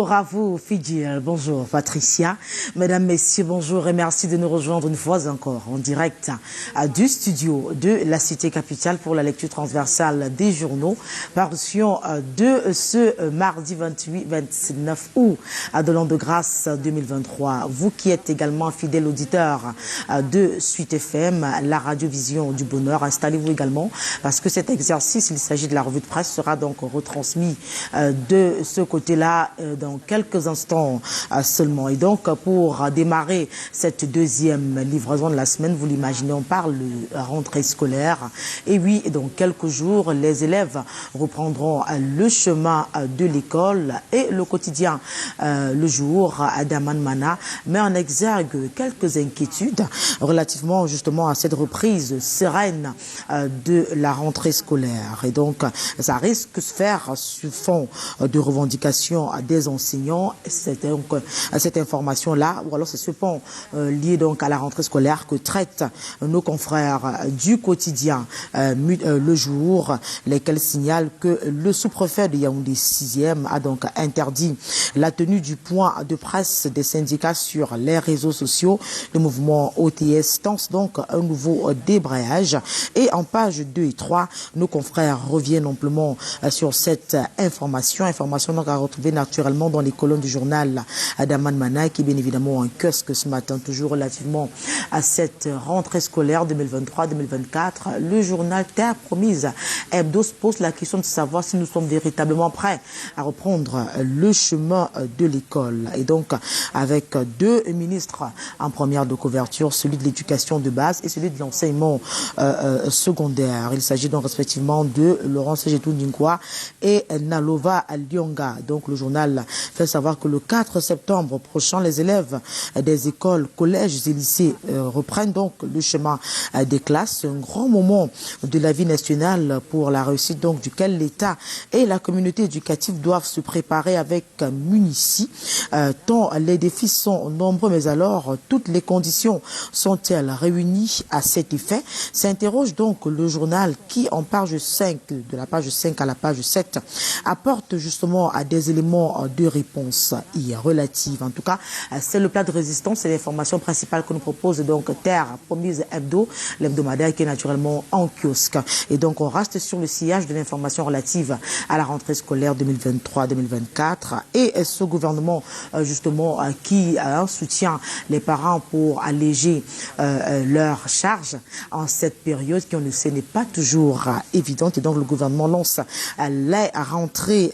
Bonjour à vous, Fidjil. Bonjour, Patricia. Mesdames, Messieurs, bonjour et merci de nous rejoindre une fois encore en direct du studio de la Cité Capitale pour la lecture transversale des journaux. Parution de ce mardi 28-29 août de l'an de grâce 2023. Vous qui êtes également fidèle auditeur de Suite FM, la radiovision du bonheur, installez-vous également parce que cet exercice, il s'agit de la revue de presse, sera donc retransmis de ce côté-là dans quelques instants seulement. Et donc, pour démarrer cette deuxième livraison de la semaine, vous l'imaginez, on parle de rentrée scolaire. Et oui, dans quelques jours, les élèves reprendront le chemin de l'école et le quotidien, le jour, d'Aman Mana, met en exergue quelques inquiétudes relativement justement à cette reprise sereine de la rentrée scolaire. Et donc, ça risque de se faire sur fond de revendications des enseignants. C'est donc cette information-là, ou alors c'est ce point lié donc à la rentrée scolaire que traitent nos confrères du quotidien Le Jour, lesquels signalent que le sous-préfet de Yaoundé 6e a donc interdit la tenue du point de presse des syndicats sur les réseaux sociaux. Le mouvement OTS tente donc un nouveau débrayage. Et en page 2 et 3, nos confrères reviennent amplement sur cette information donc à retrouver naturellement dans les colonnes du journal d'Aman Mana, qui est bien évidemment un kiosque ce matin, toujours relativement à cette rentrée scolaire 2023-2024. Le journal Terre Promise Hebdo se pose la question de savoir si nous sommes véritablement prêts à reprendre le chemin de l'école. Et donc, avec deux ministres en première de couverture, celui de l'éducation de base et celui de l'enseignement secondaire. Il s'agit donc respectivement de Laurence Sejetou Ninkwa et Nalova Lyonga. Donc, le journal fait savoir que le 4 septembre prochain, les élèves des écoles, collèges et lycées reprennent donc le chemin des classes. C'est un grand moment de la vie nationale pour la réussite donc duquel l'État et la communauté éducative doivent se préparer avec munitie. Tant les défis sont nombreux, mais alors toutes les conditions sont-elles réunies à cet effet? S'interroge donc le journal qui, en page 5, de la page 5 à la page 7, apporte justement à des éléments de réponse relatives. En tout cas, c'est le plat de résistance, c'est l'information principale que nous propose donc Terre Promise Hebdo, l'hebdomadaire qui est naturellement en kiosque. Et donc, on reste sur le sillage de l'information relative à la rentrée scolaire 2023-2024 et ce gouvernement justement qui soutient les parents pour alléger leurs charges en cette période qui, on le sait, n'est pas toujours évidente. Et donc, le gouvernement lance les rentrées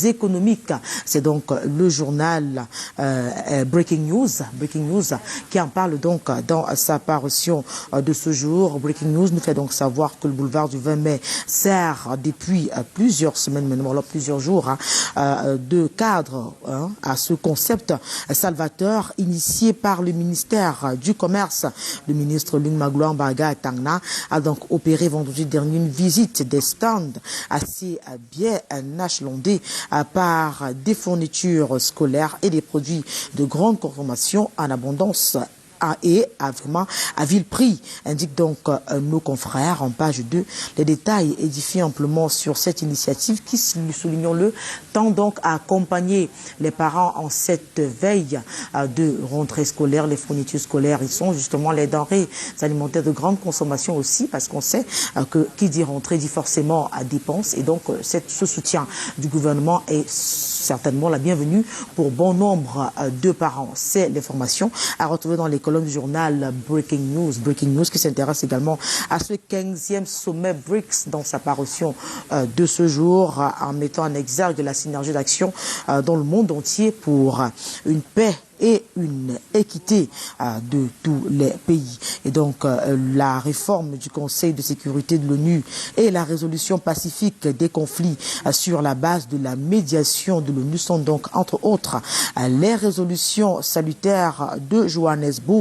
économiques. C'est donc le journal Breaking News qui en parle donc dans sa parution de ce jour. Breaking News nous fait donc savoir que le boulevard du 20 mai sert depuis plusieurs semaines, maintenant alors plusieurs jours, de cadre à ce concept salvateur initié par le ministère du Commerce. Le ministre Lung Magloire Baga Tangna a donc opéré vendredi dernier une visite des stands assez bien achalandés par des fournitures scolaires et des produits de grande consommation en abondance à vil prix, indique donc nos confrères en page 2. Les détails édifient amplement sur cette initiative qui, soulignons-le, tend donc à accompagner les parents en cette veille de rentrée scolaire. Les fournitures scolaires, ils sont justement les denrées alimentaires de grande consommation aussi, parce qu'on sait que qui dit rentrée dit forcément à dépenses. Et donc, ce soutien du gouvernement est certainement la bienvenue pour bon nombre de parents. C'est l'information à retrouver dans les colonnes du journal Breaking News qui s'intéresse également à ce 15e sommet BRICS dans sa parution de ce jour, en mettant en exergue la synergie d'action dans le monde entier pour une paix et une équité de tous les pays. Et donc, la réforme du Conseil de sécurité de l'ONU et la résolution pacifique des conflits sur la base de la médiation de l'ONU sont donc, entre autres, les résolutions salutaires de Johannesburg.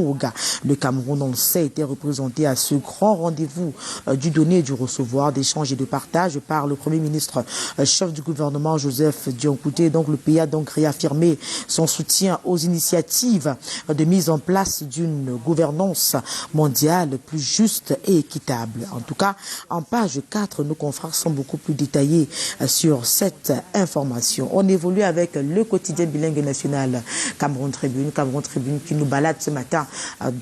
Le Cameroun, on le sait, était représenté à ce grand rendez-vous du donner et du recevoir, d'échange et de partage par le Premier ministre, chef du gouvernement Joseph Dion Kouté. Donc, le pays a donc réaffirmé son soutien aux initiatives initiative de mise en place d'une gouvernance mondiale plus juste et équitable. En tout cas, en page 4, nos confrères sont beaucoup plus détaillés sur cette information. On évolue avec le quotidien bilingue national Cameroun Tribune qui nous balade ce matin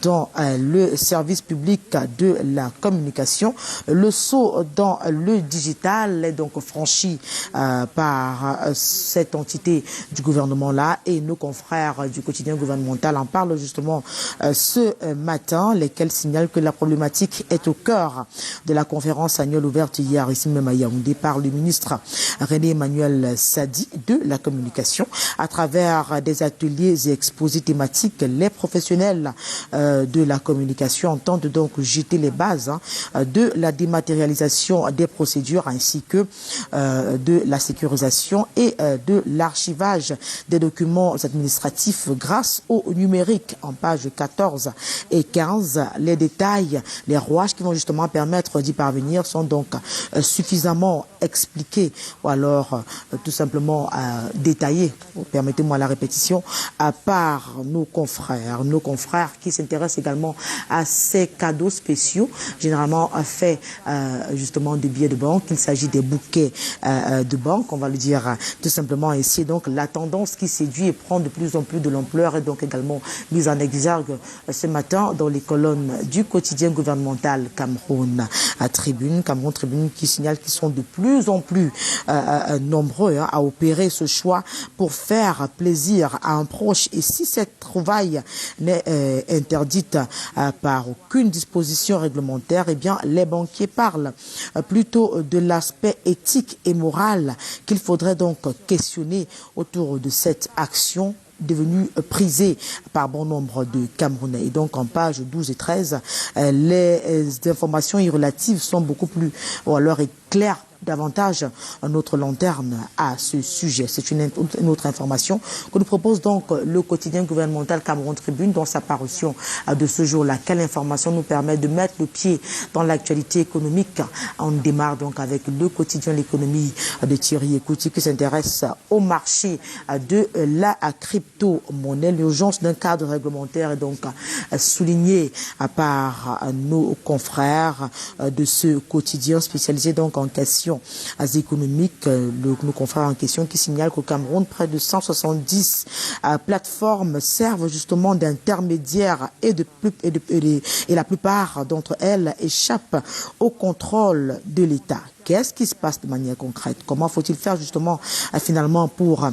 dans le service public de la communication. Le saut dans le digital est donc franchi par cette entité du gouvernement-là, et nos confrères du quotidien gouvernemental en parlent justement ce matin, lesquels signalent que la problématique est au cœur de la conférence annuelle ouverte hier ici même à Yaoundé par le ministre René Emmanuel Sadi de la communication. À travers des ateliers et exposés thématiques, les professionnels de la communication entendent donc jeter les bases de la dématérialisation des procédures ainsi que de la sécurisation et de l'archivage des documents administratifs grâce au numérique. En page 14 et 15, les détails, les rouages qui vont justement permettre d'y parvenir sont donc suffisamment expliqués ou alors tout simplement détaillés, permettez-moi la répétition, par nos confrères qui s'intéressent également à ces cadeaux spéciaux, généralement faits justement de billets de banque. Il s'agit des bouquets de banque, on va le dire tout simplement ainsi. Donc la tendance qui séduit et prend de plus en plus de l'ampleur est donc également mise en exergue ce matin dans les colonnes du quotidien gouvernemental Cameroun Tribune qui signale qu'ils sont de plus en plus nombreux à opérer ce choix pour faire plaisir à un proche. Et si cette trouvaille n'est interdite par aucune disposition réglementaire, eh bien les banquiers parlent plutôt de l'aspect éthique et moral qu'il faudrait donc questionner autour de cette action devenue prisée par bon nombre de Camerounais. Et donc en page 12 et 13, les informations relatives sont beaucoup plus, ou alors claires davantage notre lanterne à ce sujet. C'est une autre information que nous propose donc le quotidien gouvernemental Cameroun Tribune dans sa parution de ce jour-là. Quelle information nous permet de mettre le pied dans l'actualité économique? On démarre donc avec le quotidien L'économie de Thierry Ekouti qui s'intéresse au marché de la crypto-monnaie. L'urgence d'un cadre réglementaire est donc soulignée par nos confrères de ce quotidien spécialisé donc en questions économiques. Nos confrères en question qui signalent qu'au Cameroun, près de 170 plateformes servent justement d'intermédiaires et la plupart d'entre elles échappent au contrôle de l'État. Qu'est-ce qui se passe de manière concrète? Comment faut-il faire justement finalement pour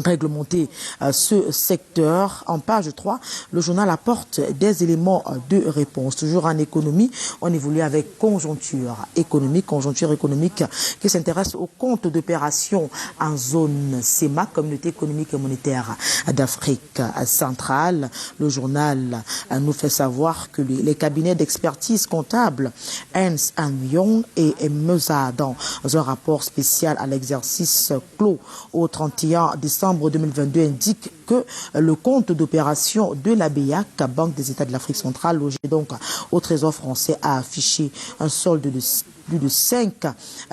réglementer ce secteur? En page 3, le journal apporte des éléments de réponse. Toujours en économie, on évolue avec conjoncture économique qui s'intéresse au compte d'opération en zone CEMA, Communauté économique et monétaire d'Afrique centrale. Le journal nous fait savoir que les cabinets d'expertise comptable Ernst & Young et Mesa, dans un rapport spécial à l'exercice clos au 31 décembre 2022, indique que le compte d'opération de la BIAC, Banque des États de l'Afrique centrale, logé donc au Trésor français, a affiché un solde de plus de 5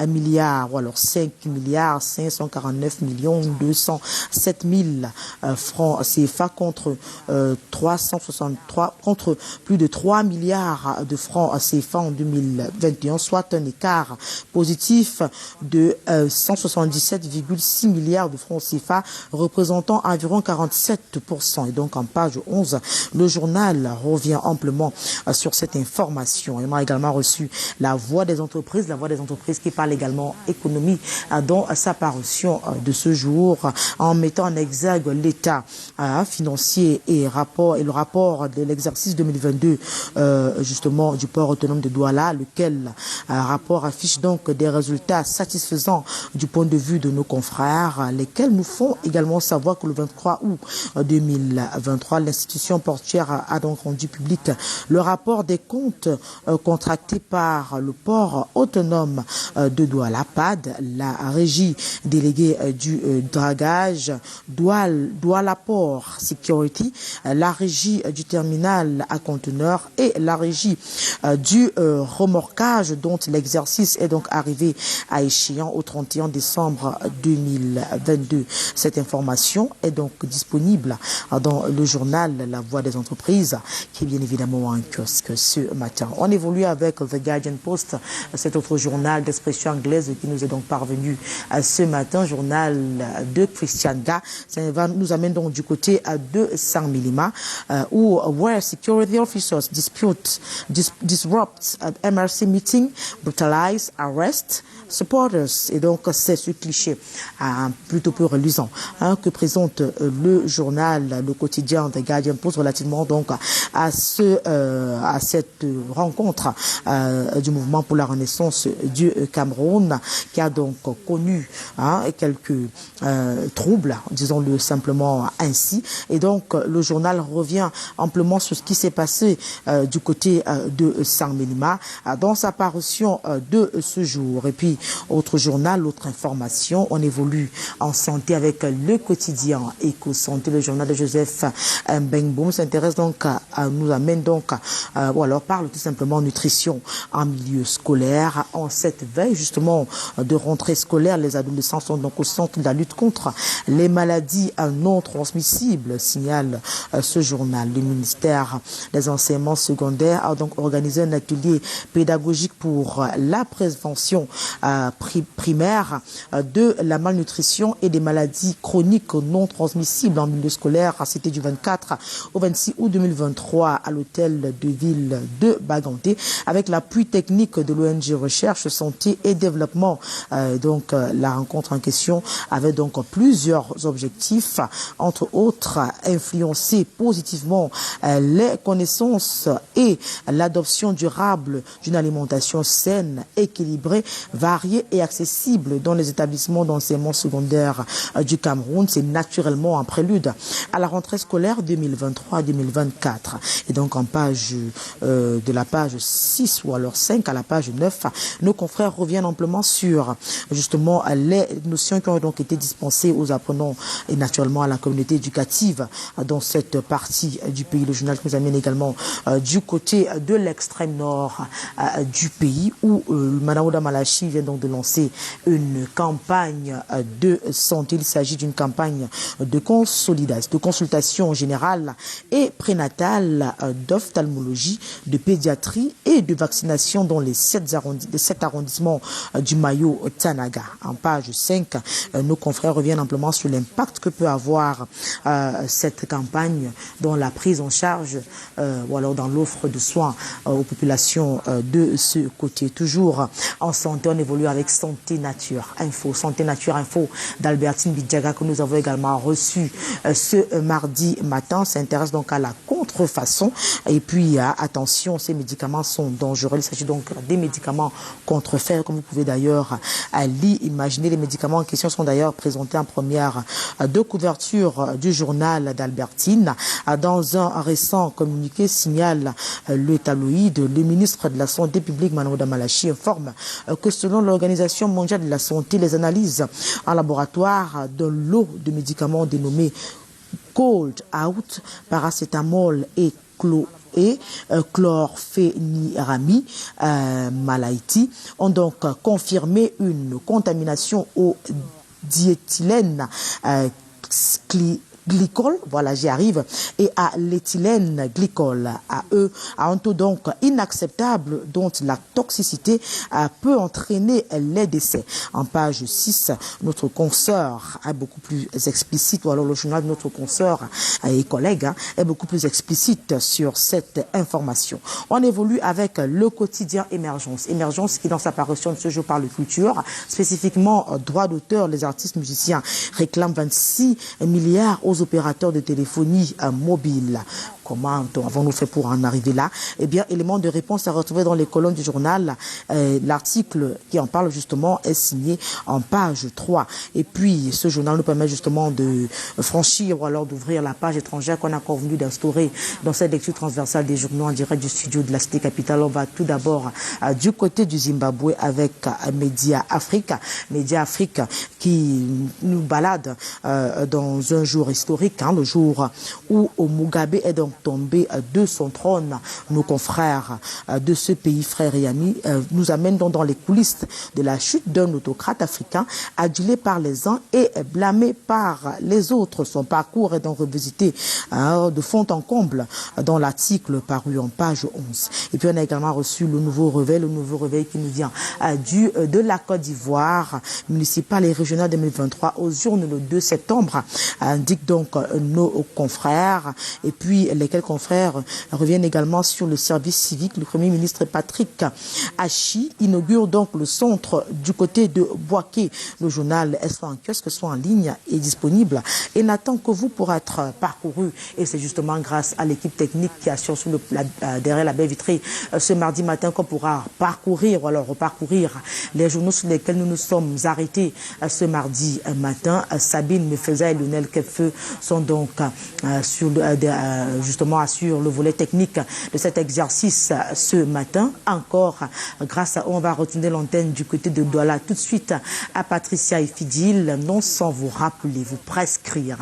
milliards, ou alors 5 milliards 549 millions 207 000 francs CFA contre 363, contre plus de 3 milliards de francs CFA en 2021, soit un écart positif de 177,6 milliards de francs CFA, représentant environ 47%. Et donc en page 11, le journal revient amplement sur cette information. On a également reçu la voix des entreprises qui parle également économie dans sa parution de ce jour, en mettant en exergue l'état financier et le rapport de l'exercice 2022 justement du port autonome de Douala, lequel rapport affiche donc des résultats satisfaisants du point de vue de nos confrères, lesquels nous font également savoir que le 23 août 2023, l'institution portuaire a donc rendu public le rapport des comptes contractés par le port autonome de Douala PAD, la régie déléguée du dragage Douala Port Security, la régie du terminal à conteneurs et la régie du remorquage dont l'exercice est donc arrivé à échéant au 31 décembre 2022. Cette information est donc disponible dans le journal La Voix des entreprises qui est bien évidemment un kiosque ce matin. On évolue avec The Guardian Post, cet autre journal d'expression anglaise qui nous est donc parvenu ce matin, journal de Christianga. Ça nous amène donc du côté de Saint-Milima où where security officers disrupt MRC meeting, brutalize, arrest supporters. Et donc c'est ce cliché plutôt peu reluisant que présente le journal, le quotidien The Guardian Post relativement donc à cette rencontre du mouvement pour la renaissance du Cameroun qui a donc connu quelques troubles, disons-le simplement ainsi. Et donc le journal revient amplement sur ce qui s'est passé du côté de Saint-Milima dans sa parution de ce jour. Et puis autre journal, autre information, on évolue en santé avec le quotidien Éco-Santé, le journal de Joseph Mbengboum s'intéresse donc nous amène donc ou alors parle tout simplement nutrition en milieu scolaire. En cette veille justement de rentrée scolaire, les adolescents sont donc au centre de la lutte contre les maladies non transmissibles, signale ce journal. Le ministère des enseignements secondaires a donc organisé un atelier pédagogique pour la prévention primaire de la malnutrition et des maladies chroniques non transmissibles en milieu scolaire. C'était du 24 au 26 août 2023 à l'hôtel de ville de Baganté avec l'appui technique de l'ONG Recherche, Santé et Développement. Donc la rencontre en question avait donc plusieurs objectifs, entre autres influencer positivement les connaissances et l'adoption durable d'une alimentation saine, équilibrée, variée et accessible dans les établissements d'enseignement secondaire du Cameroun. C'est naturellement un prélude à la rentrée scolaire 2023-2024. Et donc en page de la page 6 ou alors 5 à la page 9, nos confrères reviennent amplement sur justement les notions qui ont donc été dispensées aux apprenants et naturellement à la communauté éducative dans cette partie du pays. Le journal nous amène également du côté de l'extrême nord du pays où Manaouda Malachi vient donc de lancer une campagne de santé. Il s'agit d'une campagne de consultation générale et prénatale, d'ophtalmologie, de pédiatrie et de vaccination dans les 7 arrondissements du Mayo Tanaga. En page 5, nos confrères reviennent amplement sur l'impact que peut avoir cette campagne dans la prise en charge ou alors dans l'offre de soins aux populations de ce côté. Toujours en santé, on évolue avec Santé Nature Info. Santé Nature Info d'Albertine Bidjaga que nous avons également reçu ce mardi matin. S'intéresse donc à la contrefaçon. Et puis attention, ces médicaments sont dangereux. Il s'agit donc des médicaments contrefaits, comme vous pouvez d'ailleurs l'imaginer. Les médicaments en question sont d'ailleurs présentés en première de couverture du journal d'Albertine. Dans un récent communiqué, signale le tabloïd, le ministre de la Santé publique, Manaouda Malachi, informe que selon l'Organisation mondiale de la santé, les analyses en laboratoire de lot de médicaments dénommés Cold Out, paracétamol et chlorphéniramine malaïti ont donc confirmé une contamination au diéthylène glycol, voilà j'y arrive, et à l'éthylène glycol, à un taux donc inacceptable dont la toxicité peut entraîner les décès. En page 6, notre consoeur est beaucoup plus explicite, ou alors le journal de notre consoeur et collègue est beaucoup plus explicite sur cette information. On évolue avec le quotidien Émergence. Émergence qui dans sa parution de ce jour parle de culture, spécifiquement droit d'auteur, les artistes musiciens réclament 26 milliards aux opérateurs de téléphonie mobile. comment avons-nous fait pour en arriver là? Eh bien, élément de réponse à retrouver dans les colonnes du journal. L'article qui en parle justement est signé en page 3. Et puis, ce journal nous permet justement de franchir ou alors d'ouvrir la page étrangère qu'on a convenu d'instaurer dans cette lecture transversale des journaux en direct du studio de la Cité Capitale. On va tout d'abord du côté du Zimbabwe avec Média Afrique. Média Afrique qui nous balade dans un jour historique, le jour où Mugabe est donc tombé de son trône. Nos confrères de ce pays, frères et amis, nous amènent donc dans les coulisses de la chute d'un autocrate africain adulé par les uns et blâmé par les autres. Son parcours est donc revisité de fond en comble dans l'article paru en page 11. Et puis on a également reçu le nouveau réveil qui nous vient de la Côte d'Ivoire, municipale et régionale 2023 aux urnes le 2 septembre, indique donc nos confrères. Et puis lesquels confrères reviennent également sur le service civique. Le Premier ministre Patrick Hachi inaugure donc le centre du côté de Boaké. Le journal est soit en kiosque, soit en ligne, est disponible et n'attend que vous pour être parcouru. Et c'est justement grâce à l'équipe technique qui assure derrière la baie vitrée ce mardi matin qu'on pourra parcourir ou alors reparcourir les journaux sur lesquels nous nous sommes arrêtés ce mardi matin. Sabine Mefeza et Lionel Kefeu sont donc justement sur le volet technique de cet exercice ce matin. Encore grâce à eux, on va retourner l'antenne du côté de Douala tout de suite à Patricia et Fidil, non sans vous rappeler, vous prescrire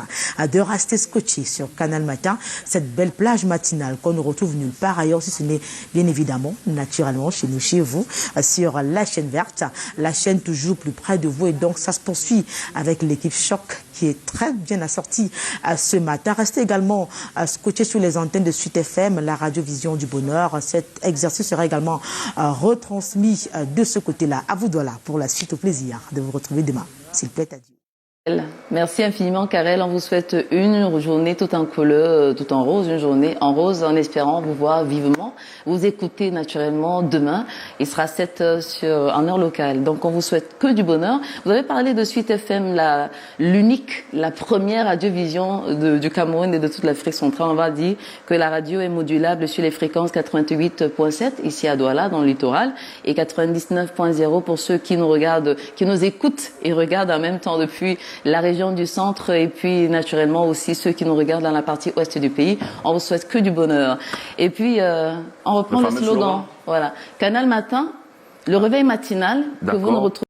de rester scotché sur Canal Matin, cette belle plage matinale qu'on ne retrouve nulle part ailleurs, si ce n'est bien évidemment, naturellement, chez nous, chez vous, sur la chaîne verte, la chaîne toujours plus près de vous. Et donc, ça se poursuit avec l'équipe Choc qui est très bien assortie ce matin. Restez également scotché sur les antennes de Suite FM, la radio-vision du bonheur. Cet exercice sera également retransmis de ce côté-là. À vous, Douala, pour la suite. Au plaisir de vous retrouver demain. S'il plaît, adieu. Merci infiniment, Karel. On vous souhaite une journée tout en couleur, tout en rose, une journée en rose, en espérant vous voir vivement. Vous écoutez naturellement demain. Il sera 7 heures en heure locale. Donc, on vous souhaite que du bonheur. Vous avez parlé de Suite FM, l'unique, la première radiovision du Cameroun et de toute l'Afrique centrale. On va dire que la radio est modulable sur les fréquences 88.7 ici à Douala, dans le littoral, et 99.0 pour ceux qui nous regardent, qui nous écoutent et regardent en même temps depuis la région du centre et puis naturellement aussi ceux qui nous regardent dans la partie ouest du pays. On vous souhaite que du bonheur. Et puis, on reprend le slogan. Voilà. Canal Matin, le réveil matinal que vous nous retrouvez.